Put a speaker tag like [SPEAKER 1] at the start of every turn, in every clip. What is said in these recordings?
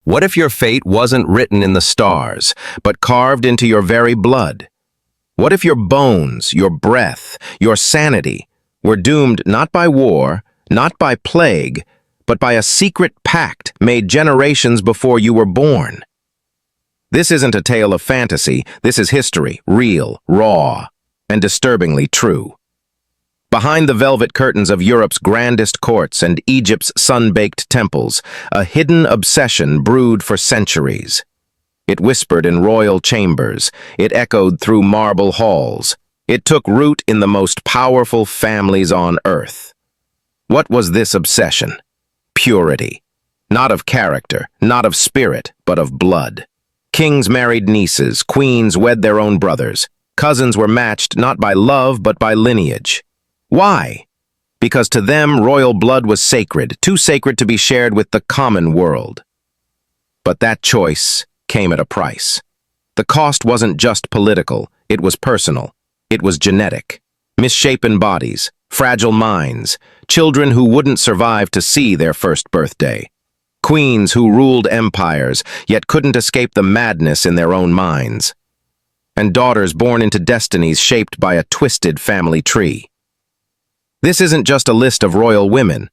[SPEAKER 1] What if your fate wasn't written in the stars, but carved into your very blood? What if your bones, your breath, your sanity were doomed not by war, not by plague, but by a secret pact made generations before you were born? This isn't a tale of fantasy, this is history, real, raw, and disturbingly true. Behind the velvet curtains of Europe's grandest courts and Egypt's sun-baked temples, a hidden obsession brewed for centuries. It whispered in royal chambers, it echoed through marble halls, it took root in the most powerful families on earth. What was this obsession? Purity. Not of character, not of spirit, but of blood. Kings married nieces, queens wed their own brothers. Cousins were matched not by love, but by lineage. Why? Because to them, royal blood was sacred, too sacred to be shared with the common world. But that choice came at a price. The cost wasn't just political, it was personal. It was genetic. Misshapen bodies, fragile minds, children who wouldn't survive to see their first birthday. Queens who ruled empires, yet couldn't escape the madness in their own minds. And daughters born into destinies shaped by a twisted family tree. This isn't just a list of royal women.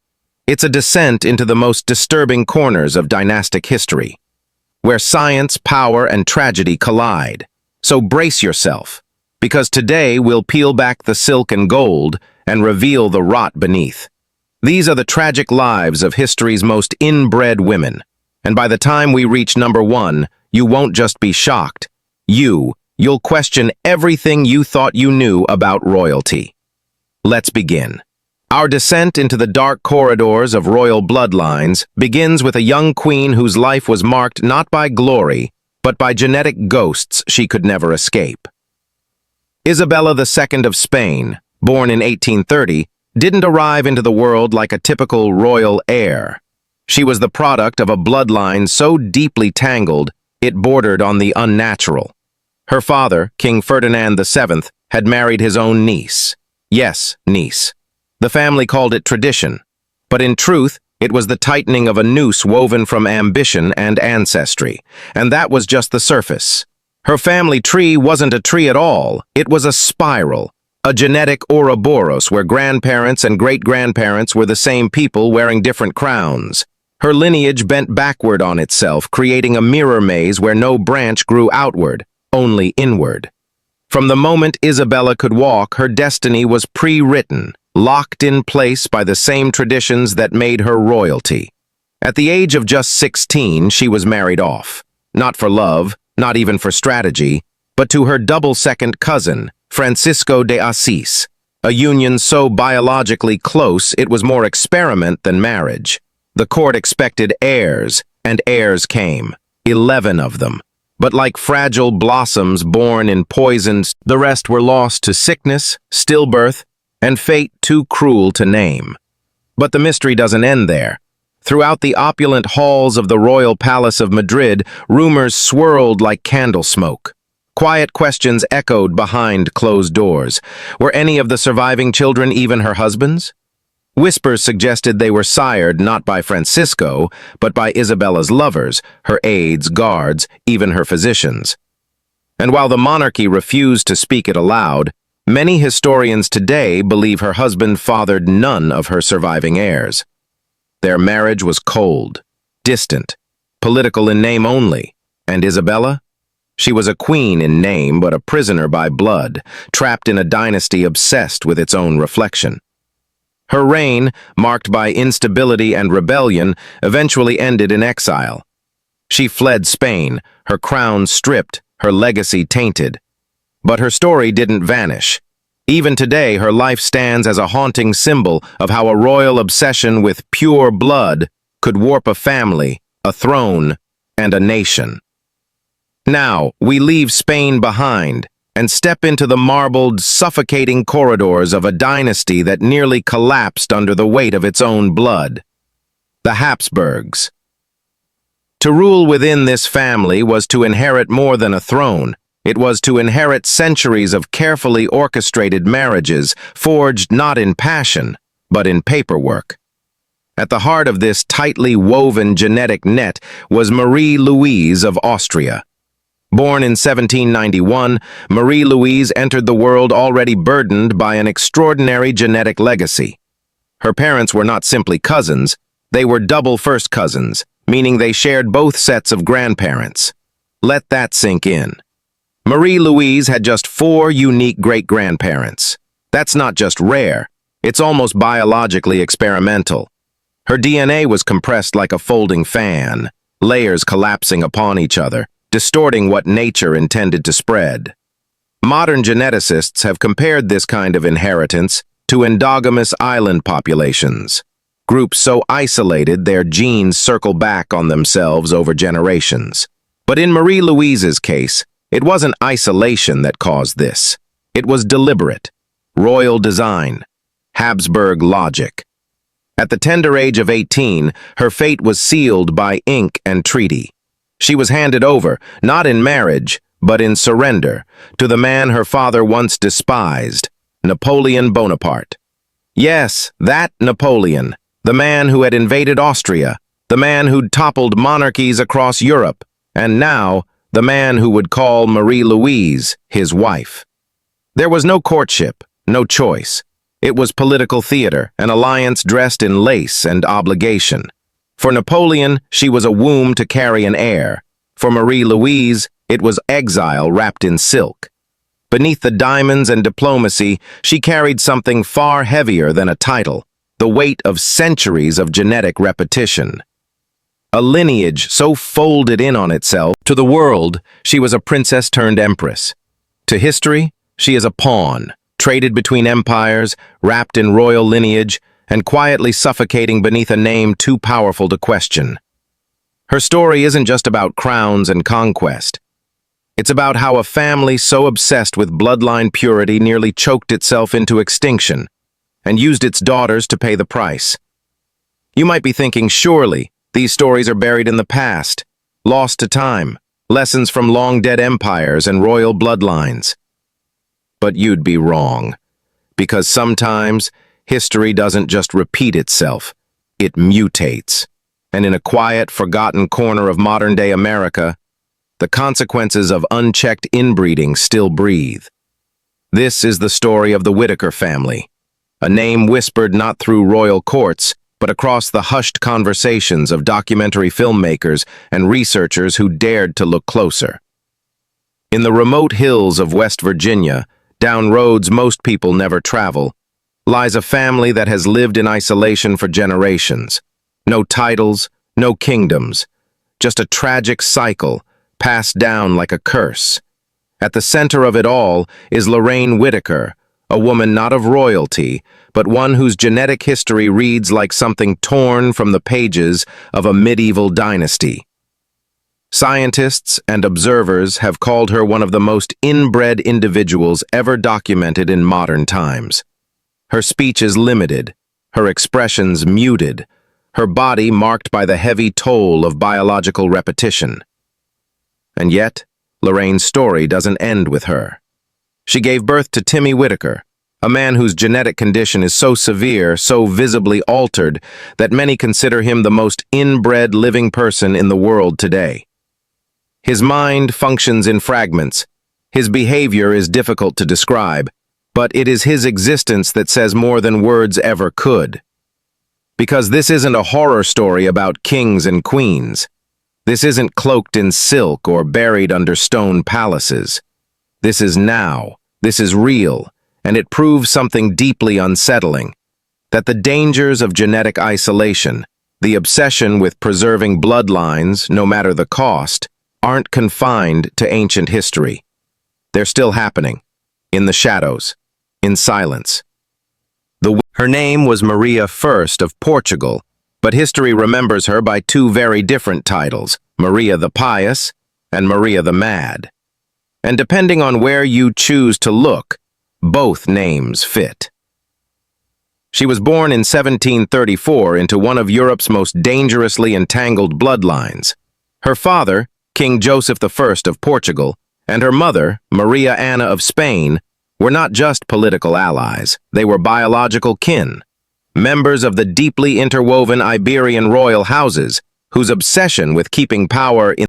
[SPEAKER 1] It's a descent into the most disturbing corners of dynastic history, where science, power, and tragedy collide. So brace yourself, because today we'll peel back the silk and gold and reveal the rot beneath. These are the tragic lives of history's most inbred women, and by the time we reach number 1, you won't just be shocked. You'll question everything you thought you knew about royalty. Let's begin. Our descent into the dark corridors of royal bloodlines begins with a young queen whose life was marked not by glory, but by genetic ghosts she could never escape. Isabella II of Spain, born in 1830, didn't arrive into the world like a typical royal heir. She was the product of a bloodline so deeply tangled, it bordered on the unnatural. Her father, King Ferdinand VII, had married his own niece. Yes, niece. The family called it tradition, but in truth, it was the tightening of a noose woven from ambition and ancestry, and that was just the surface. Her family tree wasn't a tree at all, it was a spiral, a genetic Ouroboros where grandparents and great-grandparents were the same people wearing different crowns. Her lineage bent backward on itself, creating a mirror maze where no branch grew outward, only inward. From the moment Isabella could walk, her destiny was pre-written, locked in place by the same traditions that made her royalty. At the age of just 16, she was married off. Not for love, not even for strategy, but to her double-second cousin, Francisco de Assis, a union so biologically close it was more experiment than marriage. The court expected heirs, and heirs came, 11 of them. But like fragile blossoms born in poisons, the rest were lost to sickness, stillbirth, and fate too cruel to name. But the mystery doesn't end there. Throughout the opulent halls of the royal palace of Madrid, rumors swirled like candle smoke. Quiet questions echoed behind closed doors. Were any of the surviving children even her husband's? Whispers suggested they were sired not by Francisco, but by Isabella's lovers, her aides, guards, even her physicians. And while the monarchy refused to speak it aloud, many historians today believe her husband fathered none of her surviving heirs. Their marriage was cold, distant, political in name only. And Isabella? She was a queen in name, but a prisoner by blood, trapped in a dynasty obsessed with its own reflection. Her reign, marked by instability and rebellion, eventually ended in exile. She fled Spain, her crown stripped, her legacy tainted. But her story didn't vanish. Even today, her life stands as a haunting symbol of how a royal obsession with pure blood could warp a family, a throne, and a nation. Now, we leave Spain behind and step into the marbled, suffocating corridors of a dynasty that nearly collapsed under the weight of its own blood. The Habsburgs. To rule within this family was to inherit more than a throne. It was to inherit centuries of carefully orchestrated marriages, forged not in passion, but in paperwork. At the heart of this tightly woven genetic net was Marie Louise of Austria. Born in 1791, Marie Louise entered the world already burdened by an extraordinary genetic legacy. Her parents were not simply cousins, they were double first cousins, meaning they shared both sets of grandparents. Let that sink in. Marie Louise had just 4 unique great-grandparents. That's not just rare, it's almost biologically experimental. Her DNA was compressed like a folding fan, layers collapsing upon each other, distorting what nature intended to spread. Modern geneticists have compared this kind of inheritance to endogamous island populations, groups so isolated their genes circle back on themselves over generations. But in Marie Louise's case, it wasn't isolation that caused this. It was deliberate, royal design, Habsburg logic. At the tender age of 18, her fate was sealed by ink and treaty. She was handed over, not in marriage, but in surrender, to the man her father once despised, Napoleon Bonaparte. Yes, that Napoleon, the man who had invaded Austria, the man who'd toppled monarchies across Europe, and now the man who would call Marie Louise his wife. There was no courtship, no choice. It was political theater, an alliance dressed in lace and obligation. For Napoleon, she was a womb to carry an heir. For Marie Louise, it was exile wrapped in silk. Beneath the diamonds and diplomacy, she carried something far heavier than a title, the weight of centuries of genetic repetition. A lineage so folded in on itself, to the world, she was a princess turned empress. To history, she is a pawn, traded between empires, wrapped in royal lineage, and quietly suffocating beneath a name too powerful to question. Her story isn't just about crowns and conquest. It's about how a family so obsessed with bloodline purity nearly choked itself into extinction and used its daughters to pay the price. You might be thinking, surely, these stories are buried in the past, lost to time, lessons from long-dead empires and royal bloodlines. But you'd be wrong, because sometimes history doesn't just repeat itself, it mutates. And in a quiet, forgotten corner of modern-day America, the consequences of unchecked inbreeding still breathe. This is the story of the Whitaker family, a name whispered not through royal courts, but across the hushed conversations of documentary filmmakers and researchers who dared to look closer. In the remote hills of West Virginia, down roads most people never travel, lies a family that has lived in isolation for generations. No titles, no kingdoms, just a tragic cycle passed down like a curse. At the center of it all is Lorraine Whitaker, a woman not of royalty, but one whose genetic history reads like something torn from the pages of a medieval dynasty. Scientists and observers have called her one of the most inbred individuals ever documented in modern times. Her speech is limited, her expressions muted, her body marked by the heavy toll of biological repetition. And yet, Lorraine's story doesn't end with her. She gave birth to Timmy Whitaker, a man whose genetic condition is so severe, so visibly altered, that many consider him the most inbred living person in the world today. His mind functions in fragments. His behavior is difficult to describe, but it is his existence that says more than words ever could. Because this isn't a horror story about kings and queens. This isn't cloaked in silk or buried under stone palaces. This is now, this is real, and it proves something deeply unsettling, that the dangers of genetic isolation, the obsession with preserving bloodlines, no matter the cost, aren't confined to ancient history. They're still happening, in the shadows, in silence. Her name was Maria I of Portugal, but history remembers her by 2 very different titles, Maria the Pious and Maria the Mad. And depending on where you choose to look, both names fit. She was born in 1734 into one of Europe's most dangerously entangled bloodlines. Her father, King Joseph I of Portugal, and her mother, Maria Anna of Spain, were not just political allies, they were biological kin. members of the deeply interwoven Iberian royal houses, whose obsession with keeping power in